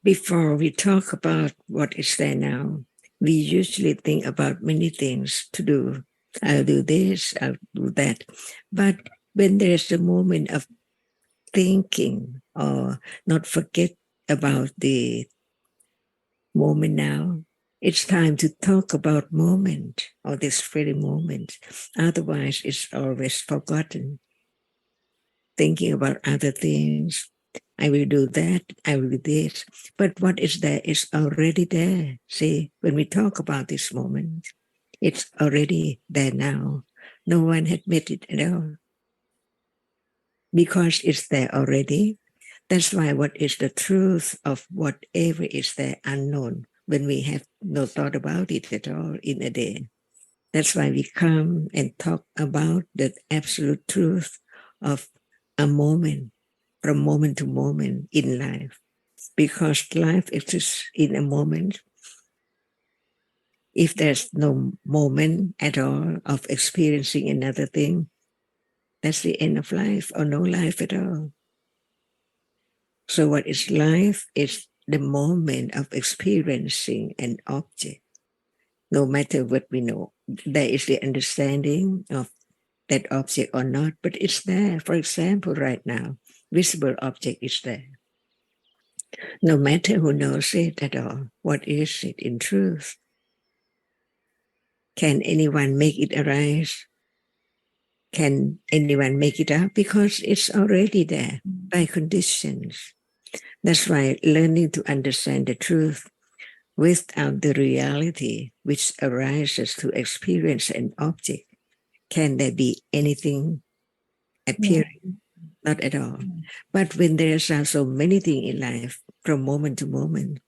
Before we talk about what is there now, we usually think about many things to do. I'll do this, I'll do that. But when there's a moment of thinking or not forget about the moment now, it's time to talk about moment or this very moment. Otherwise, it's always forgotten. Thinking about other things. I will do that, I will do this. But what is there is already there. See, when we talk about this moment, it's already there now. No one had met it at all. Because it's there already. That's why what is the truth of whatever is there unknown when we have no thought about it at all in a day. That's why we come and talk about the absolute truth of a moment, from moment to moment in life. Because life exists in a moment. If there's no moment at all of experiencing another thing, that's the end of life or no life at all. So what is life is the moment of experiencing an object, no matter what we know. There is the understanding of that object or not, but it's there. For example, right now, visible object is there. No matter who knows it at all, what is it in truth? Can anyone make it arise? Can anyone make it up? Because it's already there by conditions. That's why learning to understand the truth without the reality which arises to experience an object, can there be anything appearing? Yeah. Not at all. But when there's also many things in life, from moment to moment,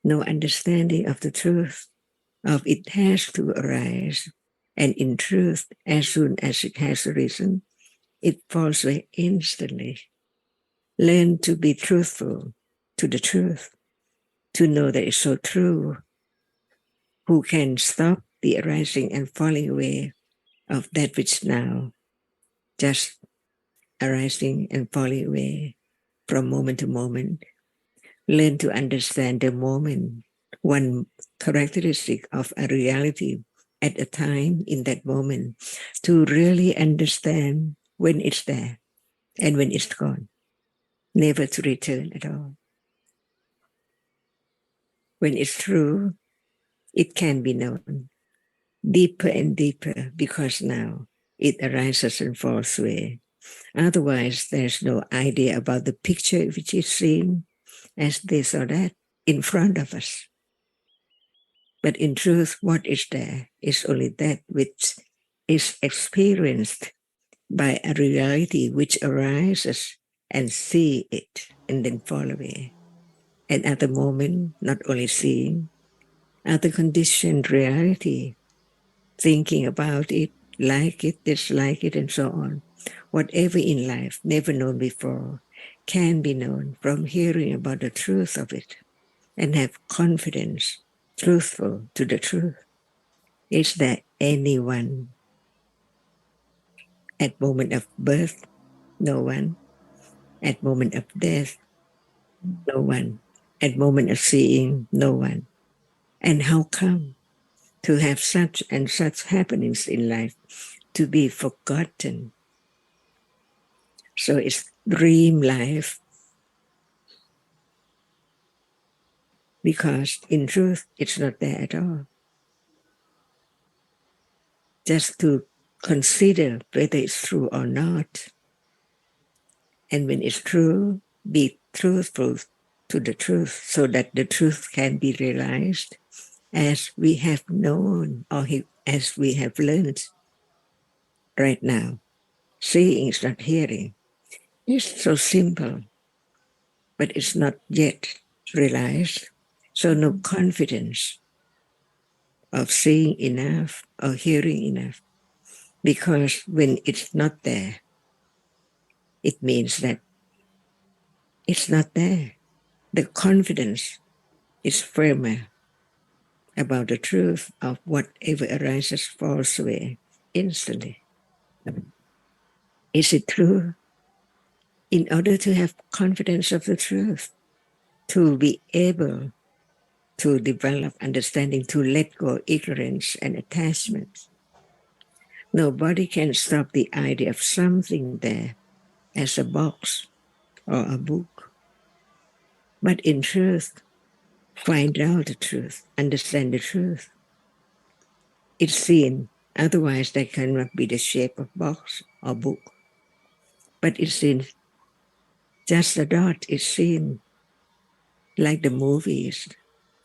no understanding of the truth of it has to arise. And in truth, as soon as it has arisen, it falls away instantly. Learn to be truthful to the truth, to know that it's so true. Who can stop the arising and falling away of that which now just arising and falling away from moment to moment? Learn to understand the moment, one characteristic of a reality at a time in that moment, to really understand when it's there and when it's gone, never to return at all. When it's true, it can be known deeper and deeper because now it arises and falls away. Otherwise, there's no idea about the picture which is seen as this or that in front of us. But in truth, what is there is only that which is experienced by a reality which arises and see it and then fall away. And at the moment, not only seeing, at the conditioned reality, thinking about it, like it, dislike it, and so on. Whatever in life never known before can be known from hearing about the truth of it and have confidence, truthful to the truth. Is there anyone at moment of birth? No one. At moment of death? No one. At moment of seeing? No one. And how come to have such and such happenings in life to be forgotten? So it's dream life. Because in truth, it's not there at all. Just to consider whether it's true or not. And when it's true, be truthful to the truth so that the truth can be realized as we have known or as we have learned right now. Seeing is not hearing. It's so simple, but it's not yet realized. So no confidence of seeing enough or hearing enough. Because when it's not there, it means that it's not there. The confidence is firmer about the truth of whatever arises falls away instantly. Is it true? In order to have confidence of the truth, to be able to develop understanding, to let go ignorance and attachment. Nobody can stop the idea of something there as a box or a book. But in truth, find out the truth, understand the truth. It's seen. Otherwise, that cannot be the shape of box or book. But it's seen. Just a dot is seen like the movies.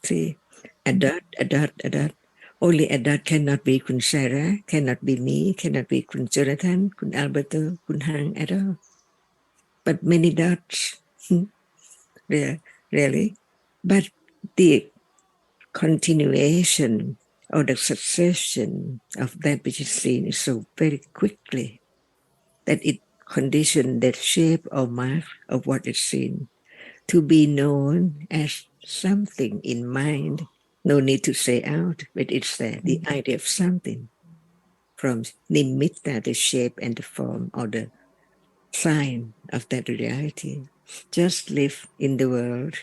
See, a dot, a dot, a dot. Only a dot cannot be Kun Sarah, cannot be me, cannot be Kun Jonathan, Kun Alberto, Kun Hang at all. But many dots, really. But the continuation or the succession of that which is seen is so very quickly that it conditions the shape or mark of what is seen to be known as something in mind. No need to say out, but it's there, the idea of something from nimitta, the shape and the form or the sign of that reality. Just live in the world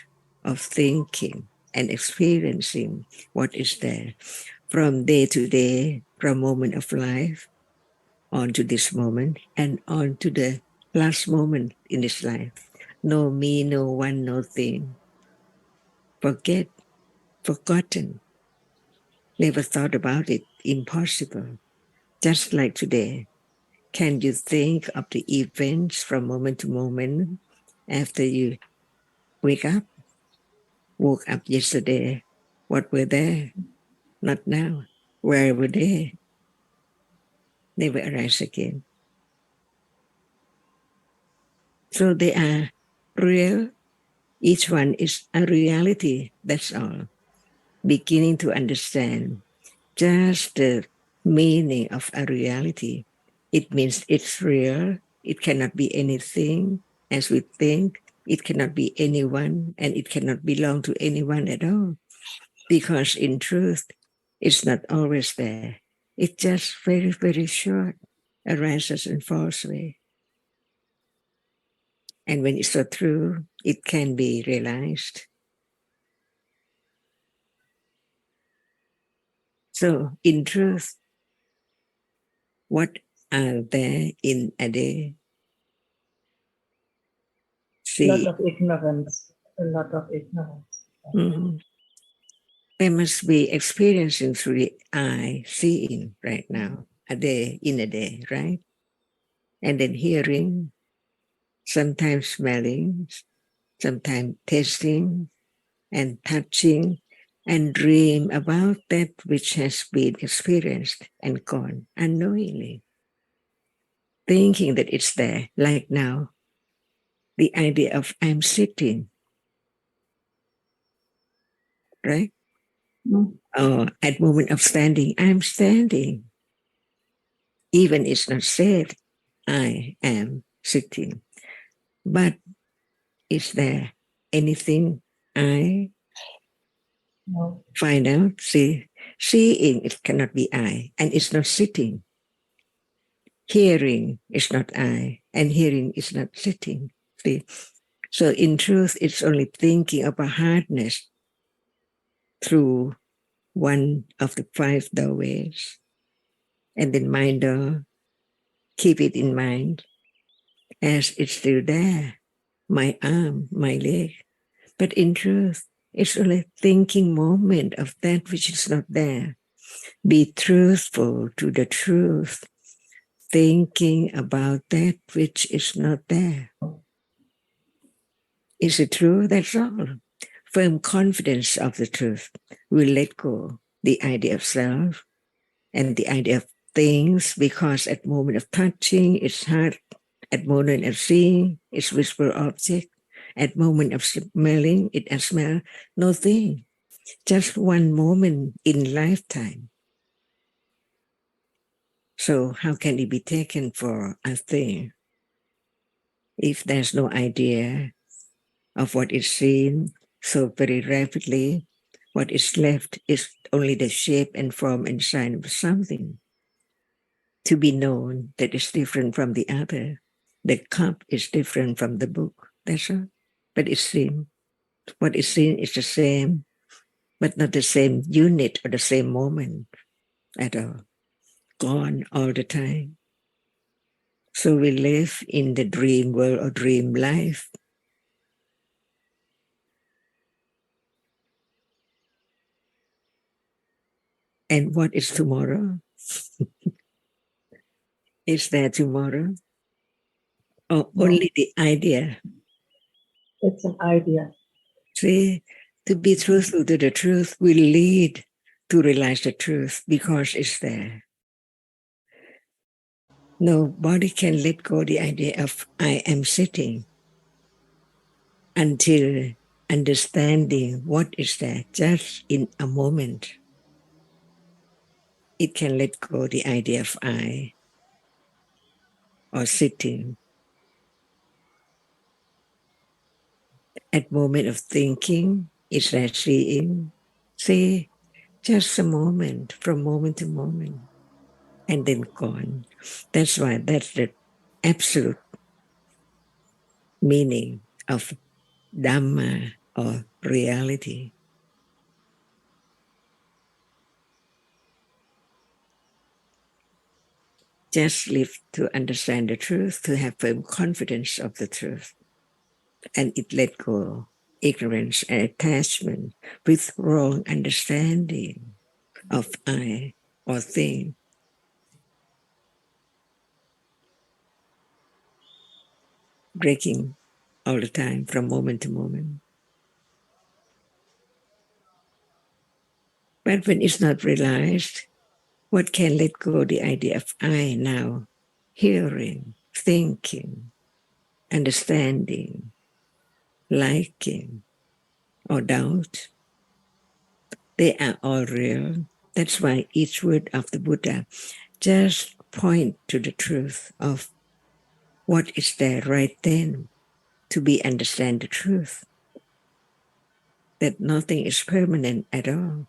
of thinking and experiencing what is there from day to day, from moment of life on to this moment and on to the last moment in this life. No me, no one, no thing. Forgotten, never thought about it, impossible. Just like today, can you think of the events from moment to moment after you wake up, woke up yesterday? What were there? Not now. Where were they? Never arise again. So they are real. Each one is a reality. That's all. Beginning to understand just the meaning of a reality. It means it's real. It cannot be anything as we think. It cannot be anyone and it cannot belong to anyone at all. Because in truth, it's not always there. It's just very, very short, arises and falls away. And when it's so true, it can be realized. So in truth, what are there in a day? A lot of ignorance. A lot of ignorance. Mm-hmm. There must be experiencing through the eye, seeing right now, a day in a day, right? And then hearing, sometimes smelling, sometimes tasting and touching, and dream about that which has been experienced and gone unknowingly. Thinking that it's there, like now, the idea of I'm sitting, right? Or at moment of standing, I'm standing. Even it's not said, I am sitting. But is there anything I find out? Seeing, it cannot be I, and it's not sitting. Hearing is not I, and hearing is not sitting. See? So in truth, it's only thinking of a hardness through one of the five doorways. And then mind door, keep it in mind as it's still there. My arm, my leg. But in truth, it's only thinking moment of that which is not there. Be truthful to the truth, thinking about that which is not there. Is it true? That's all. Firm confidence of the truth will let go the idea of self and the idea of things, because at moment of touching, it's hard. At moment of seeing, it's visible object. At moment of smelling, it a smell, no thing. Just one moment in lifetime. So how can it be taken for a thing if there's no idea of what is seen so very rapidly? What is left is only the shape and form and sign of something to be known that is different from the other. The cup is different from the book. That's all. But it's seen. What is seen is the same, but not the same unit or the same moment at all. Gone all the time. So we live in the dream world or dream life. And what is tomorrow? Is there tomorrow? Or No, only the idea? it's an idea. See, to be truthful to the truth will lead to realize the truth because it's there. Nobody can let go the idea of I am sitting until understanding what is there just in a moment. It can let go the idea of I or sitting. At moment of thinking, is there seeing? See, just a moment, from moment to moment, and then gone. That's why that's the absolute meaning of Dhamma or reality. Just live to understand the truth, to have firm confidence of the truth, and it let go ignorance and attachment with wrong understanding of I or thing. Breaking all the time from moment to moment. But when it's not realized, what can let go the idea of I now? Hearing, thinking, understanding, liking, or doubt. They are all real. That's why each word of the Buddha just point to the truth of what is there right then to be understand the truth. That nothing is permanent at all.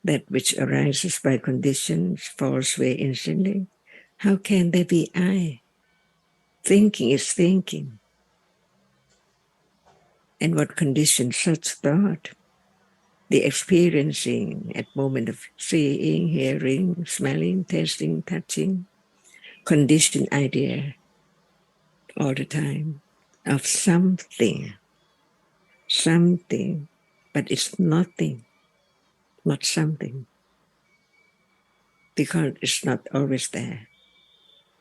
That which arises by conditions falls away instantly. How can there be I? Thinking is thinking. And what conditions such thought? The experiencing at moment of seeing, hearing, smelling, tasting, touching, conditioned idea all the time of something, but it's nothing, not something, because it's not always there.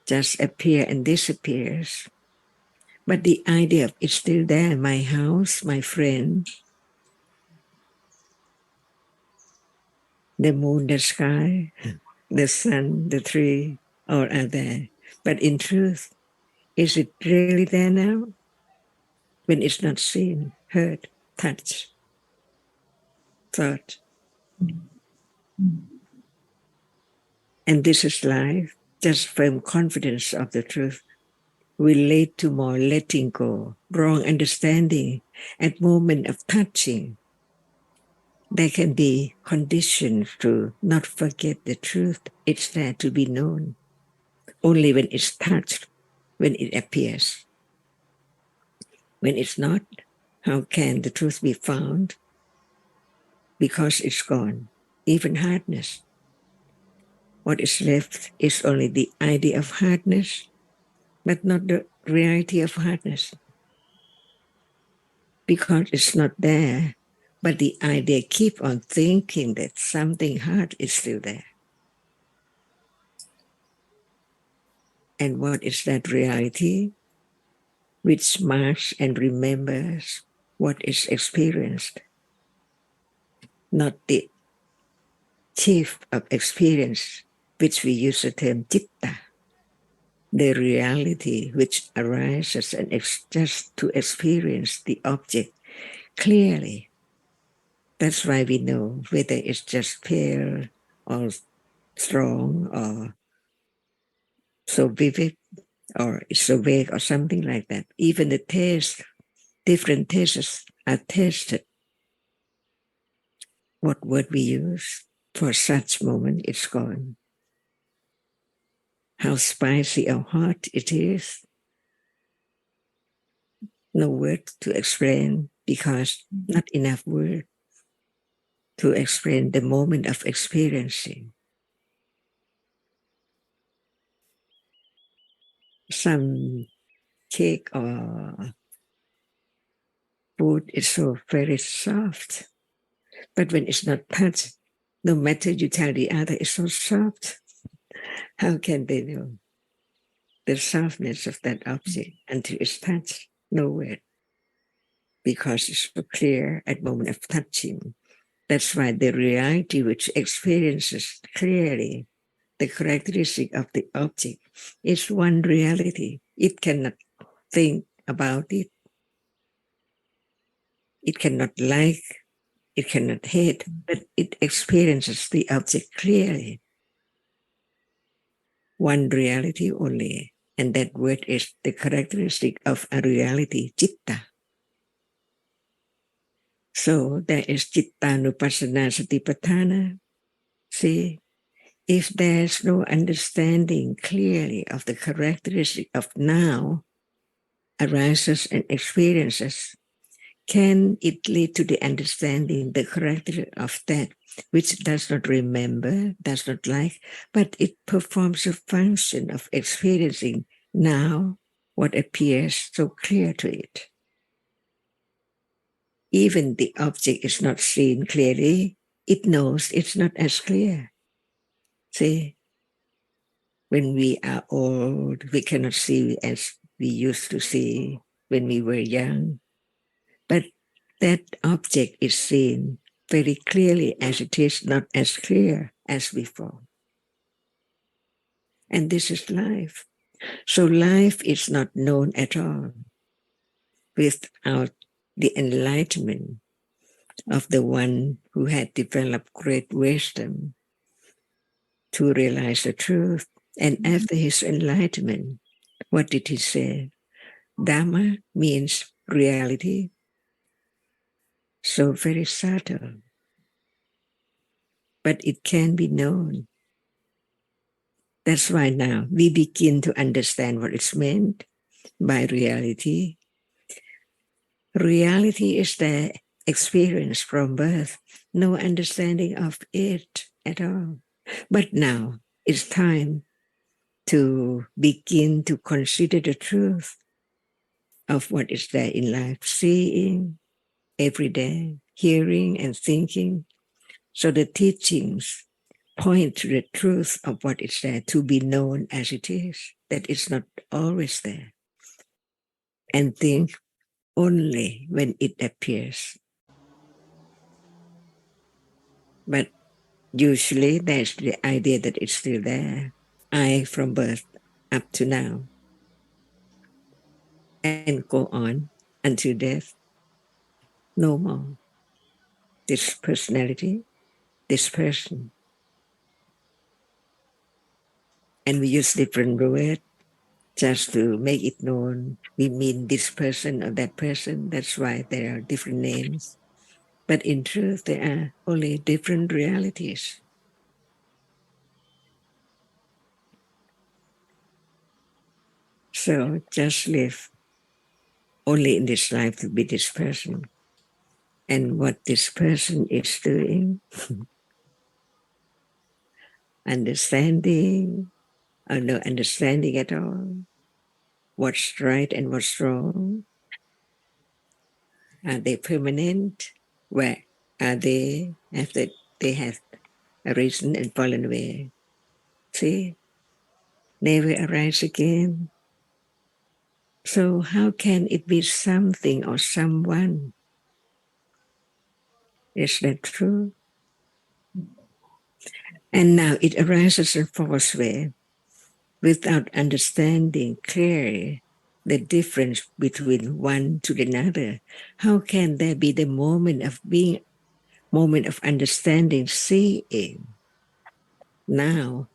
Just appear and disappears. But the idea of it's still there, my house, my friend, the moon, the sky, the sun, the tree, all are there. But in truth, is it really there now? When it's not seen, heard, touched, thought. And this is life, just firm confidence of the truth will lead to more letting go, wrong understanding. At moment of touching, there can be conditions to not forget the truth. It's there to be known. Only when it's touched, when it appears. When it's not, how can the truth be found? Because it's gone. Even hardness. What is left is only the idea of hardness, but not the reality of hardness. Because it's not there, but the idea keep on thinking that something hard is still there. And what is that reality? Which marks and remembers what is experienced, not the chief of experience, which we use the term citta, the reality which arises and just to experience the object clearly. That's why we know whether it's just pale or strong or so vivid or it's so vague or something like that. Even the taste, different tastes are tasted. What word we use for such moment, it's gone. How spicy or hot it is, No word to explain because not enough word to explain the moment of experiencing. Some cake or food is so very soft, but when it's not touched, no matter you tell the other it's so soft, how can they know the softness of that object until it's touched? No word, because it's so clear at moment of touching. That's why the reality which experiences clearly the characteristic of the object is one reality. It cannot think about it. It cannot like, it cannot hate, but it experiences the object clearly. One reality only. And that word is the characteristic of a reality, citta. So there is cittanupassana satipatthana. See, if there's no understanding clearly of the characteristic of now, arises and experiences, can it lead to the understanding the character of that which does not remember, does not like, but it performs a function of experiencing now what appears so clear to it. Even the object is not seen clearly, it knows it's not as clear. See, when we are old, we cannot see as we used to see when we were young. But that object is seen very clearly as it is, not as clear as before. And this is life. So life is not known at all without the enlightenment of the one who had developed great wisdom to realize the truth. And after his enlightenment, what did he say? Dhamma means reality. So very subtle, but it can be known. That's why now we begin to understand what it's meant by reality. Reality is the experience from birth, no understanding of it at all. But now it's time to begin to consider the truth of what is there in life, seeing every day, hearing and thinking. So the teachings point to the truth of what is there to be known as it is, that it's not always there. And think only when it appears. But usually there's the idea that it's still there. I from birth up to now and go on until death. No more. This personality, this person. And we use different words just to make it known. We mean this person or that person. That's why there are different names. But in truth, there are only different realities. So just live only in this life to be this person. And what this person is doing, understanding or no understanding at all, what's right and what's wrong, are they permanent? Where are they after they have arisen and fallen away? See, never arise again. So how can it be something or someone? Is that true? And now it arises and falls away without understanding clearly the difference between one to another. How can there be the moment of being, moment of understanding, seeing now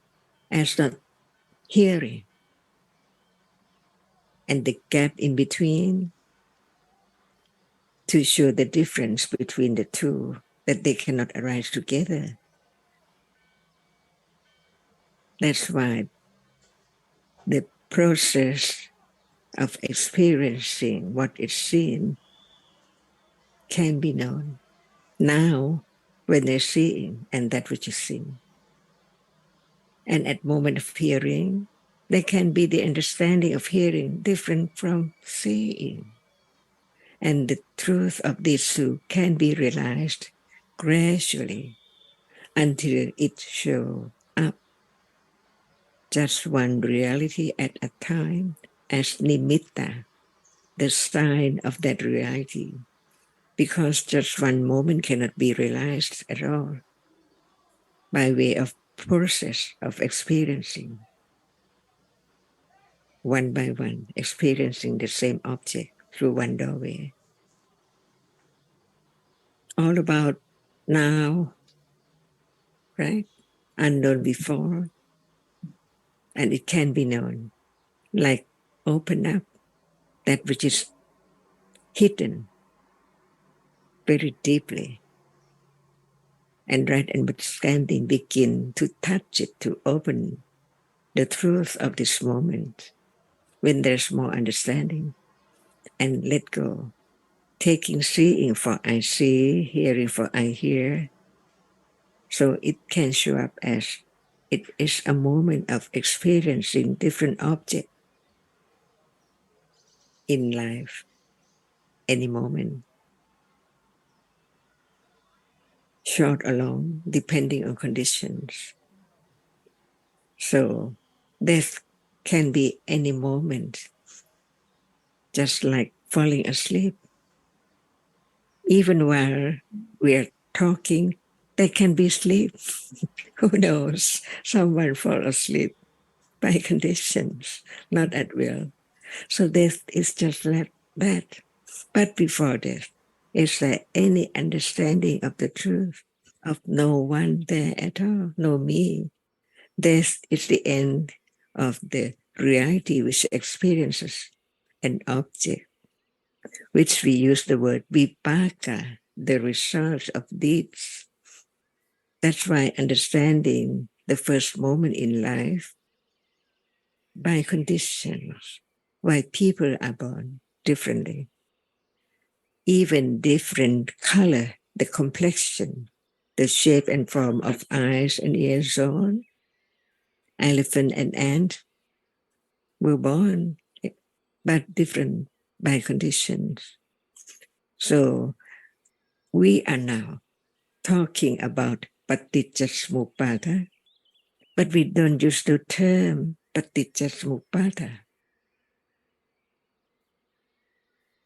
as not hearing, and the gap in between to show the difference between the two, that they cannot arise together. That's why the process of experiencing what is seen can be known now when they're seeing and that which is seen. And at moment of hearing, there can be the understanding of hearing different from seeing. And the truth of these two can be realized gradually until it shows up just one reality at a time as nimitta, the sign of that reality, because just one moment cannot be realized at all by way of process of experiencing, one by one, experiencing the same object through one doorway. All about now, right? Unknown before, and it can be known, like open up that which is hidden very deeply. And right understanding begin to touch it, to open the truth of this moment when there's more understanding and let go. Taking seeing for I see, hearing for I hear. So it can show up as it is a moment of experiencing different objects in life, any moment, short or long, depending on conditions. So death can be any moment, just like falling asleep. Even while we're talking, there can be sleep. Who knows? Someone fall asleep by conditions, not at will. So death is just like that. But before death, is there any understanding of the truth of no one there at all, no me? Death is the end of the reality which experiences an object, which we use the word vipaka, the result of deeds. That's why understanding the first moment in life by conditions, why people are born differently, even different color, the complexion, the shape and form of eyes and ears, so on. Elephant and ant were born, but different by conditions. So we are now talking about paticcasamuppada, but we don't use the term paticcasamuppada.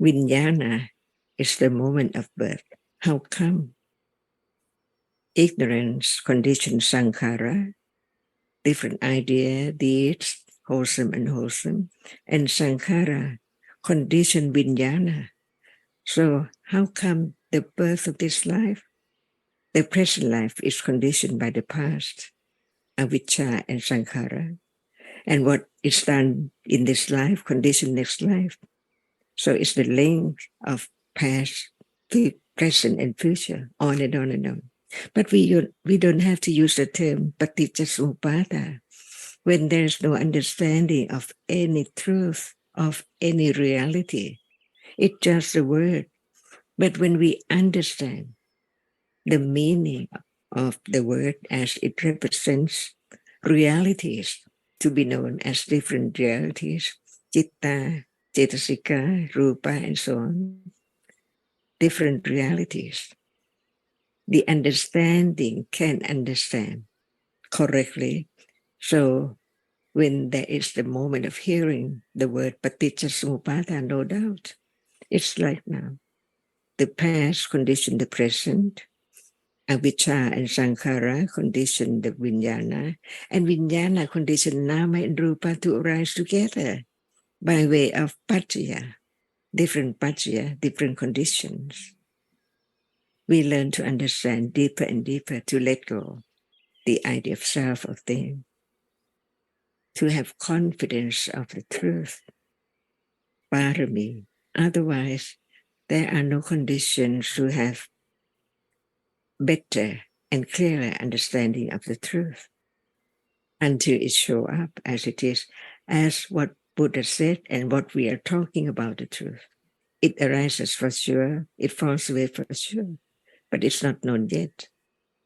Vijnana is the moment of birth. How come? Ignorance conditions sankhara, different idea, deeds, wholesome and unwholesome, and sankhara condition vijnana. So how come the birth of this life, the present life, is conditioned by the past, avijja and sankhara, and what is done in this life, condition next life. So it's the link of past, present, and future, on and on and on. But we don't have to use the term paticcasamuppada when there's no understanding of any truth, of any reality. It's just a word. But when we understand the meaning of the word as it represents realities to be known as different realities, citta, cetasika, rupa, and so on, different realities. The understanding can understand correctly. So when there is the moment of hearing the word paticcasamuppada, no doubt, it's like now. The past condition the present, avijja and sankhara condition the vijnana, and vijnana condition nama and rupa to arise together by way of paccaya, different conditions. We learn to understand deeper and deeper, to let go the idea of self, of thing, to have confidence of the truth, parami. Otherwise, there are no conditions to have better and clearer understanding of the truth until it show up as it is, as what Buddha said and what we are talking about, the truth. It arises for sure, it falls away for sure, but it's not known yet.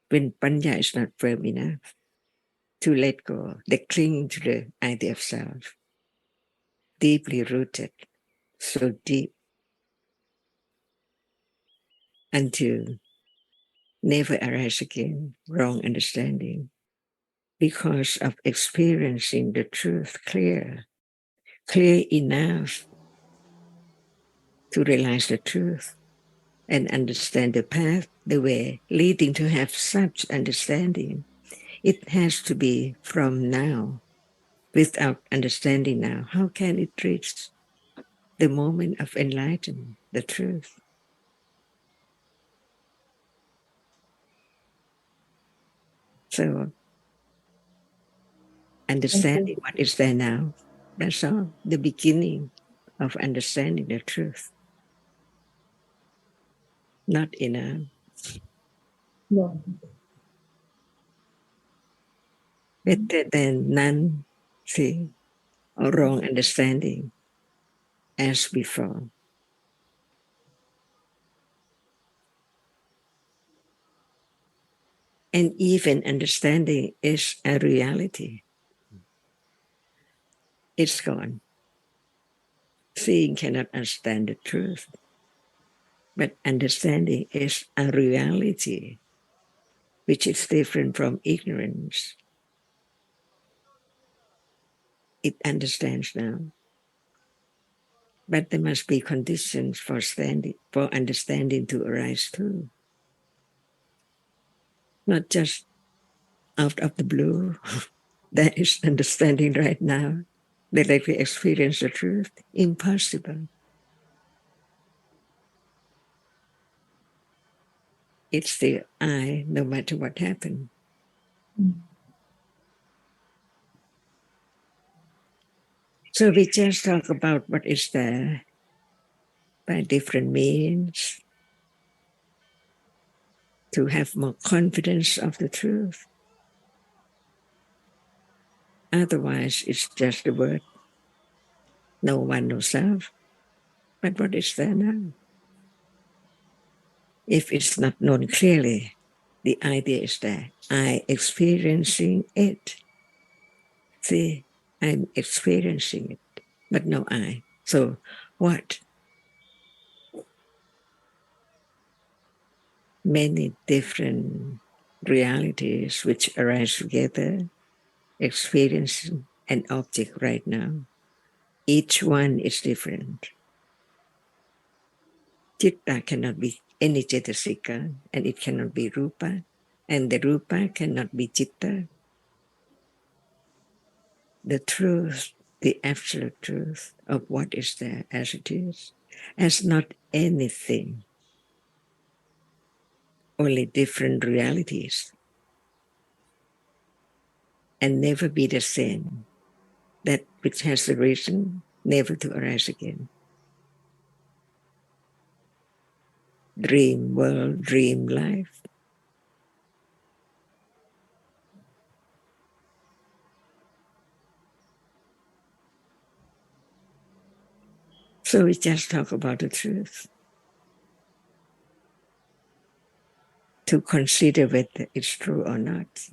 When Panya is not firm enough to let go, they cling to the idea of self, deeply rooted, so deep, until never arise again, wrong understanding, because of experiencing the truth clear enough to realize the truth and understand the path, the way leading to have such understanding. It has to be from now. Without understanding now, how can it reach the moment of enlightenment, the truth? So understanding what is there now, that's all, the beginning of understanding the truth. Not enough. Yeah. Better than none thing or wrong understanding as before. And even understanding is a reality. It's gone. Seeing cannot understand the truth, but understanding is a reality, which is different from ignorance. It understands now, but there must be conditions for understanding to arise too. Not just out of the blue. That is understanding right now. That like we experience the truth. Impossible. It's the I, no matter what happened. So we just talk about what is there by different means to have more confidence of the truth. Otherwise, it's just a word. No one, no self. But what is there now? If it's not known clearly, the idea is there. I experiencing it. See, I'm experiencing it, but no I. So what? Many different realities which arise together, experiencing an object right now. Each one is different. Chitta cannot be any cetasika, and it cannot be rupa, and the rupa cannot be chitta. The truth, the absolute truth of what is there as it is, as not anything, only different realities, and never be the same. That which has arisen, never to arise again. Dream world, dream life. So we just talk about the truth. To consider whether it's true or not.